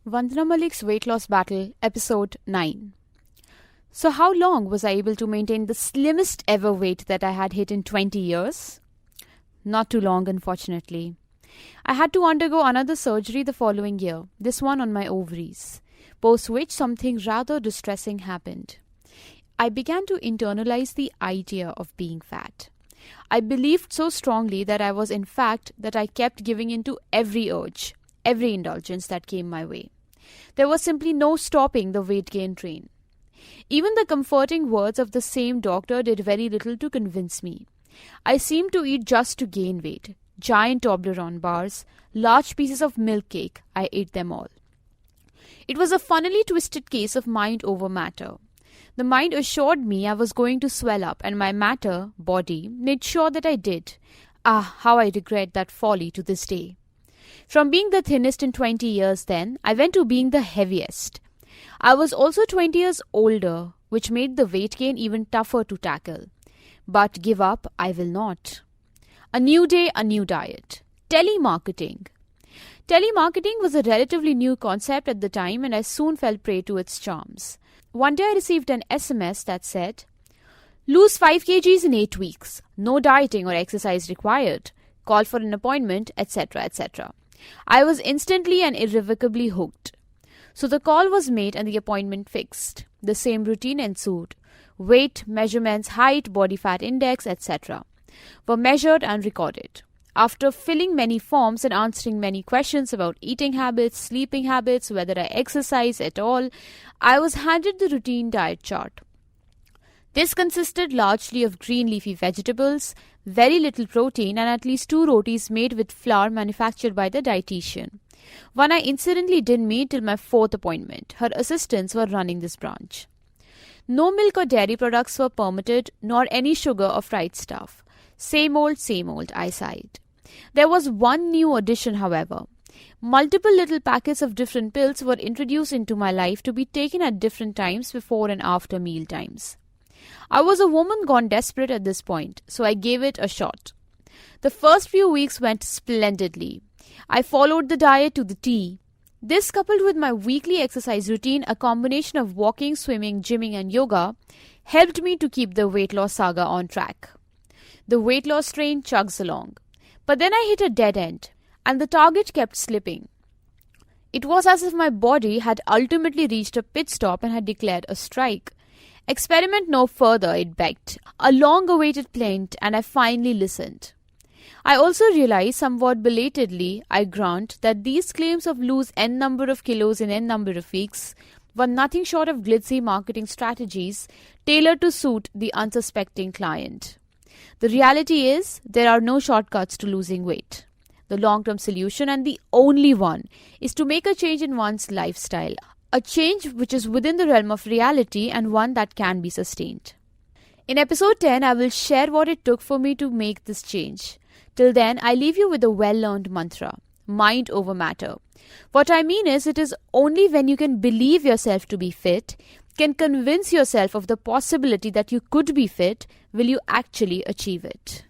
Vandana Malik's Weight Loss Battle, Episode 9. So how long was I able to maintain the slimmest ever weight that I had hit in 20 years? Not too long, unfortunately. I had to undergo another surgery the following year, this one on my ovaries, post which something rather distressing happened. I began to internalize the idea of being fat. I believed so strongly that I was in fact that I kept giving in to every urge, every indulgence that came my way. There was simply no stopping the weight gain train. Even the comforting words of the same doctor did very little to convince me. I seemed to eat just to gain weight. Giant Toblerone bars, large pieces of milk cake, I ate them all. It was a funnily twisted case of mind over matter. The mind assured me I was going to swell up, and my matter, body, made sure that I did. How I regret that folly to this day. From being the thinnest in 20 years then, I went to being the heaviest. I was also 20 years older, which made the weight gain even tougher to tackle. But give up, I will not. A new day, a new diet. Telemarketing. Telemarketing was a relatively new concept at the time, and I soon fell prey to its charms. One day I received an SMS that said, "Lose 5 kgs in 8 weeks. No dieting or exercise required. Call for an appointment, etc., etc." I was instantly and irrevocably hooked. So the call was made and the appointment fixed. The same routine ensued. Weight, measurements, height, body fat index, etc. were measured and recorded. After filling many forms and answering many questions about eating habits, sleeping habits, whether I exercise at all, I was handed the routine diet chart. This consisted largely of green leafy vegetables, very little protein, and at least 2 rotis made with flour manufactured by the dietitian. One I incidentally didn't meet till my 4th appointment. Her assistants were running this branch. No milk or dairy products were permitted, nor any sugar or fried stuff. Same old, I sighed. There was one new addition, however. Multiple little packets of different pills were introduced into my life to be taken at different times before and after meal times. I was a woman gone desperate at this point, so I gave it a shot. The first few weeks went splendidly. I followed the diet to the T. This, coupled with my weekly exercise routine, a combination of walking, swimming, gymming and yoga, helped me to keep the weight loss saga on track. The weight loss train chugs along. But then I hit a dead end, and the target kept slipping. It was as if my body had ultimately reached a pit stop and had declared a strike. Experiment no further, it begged. A long-awaited plaint, and I finally listened. I also realized, somewhat belatedly, I grant, that these claims of lose n number of kilos in n number of weeks were nothing short of glitzy marketing strategies tailored to suit the unsuspecting client. The reality is, there are no shortcuts to losing weight. The long-term solution, and the only one, is to make a change in one's lifestyle. A change which is within the realm of reality and one that can be sustained. In episode 10, I will share what it took for me to make this change. Till then, I leave you with a well-learned mantra: mind over matter. What I mean is, it is only when you can believe yourself to be fit, can convince yourself of the possibility that you could be fit, will you actually achieve it.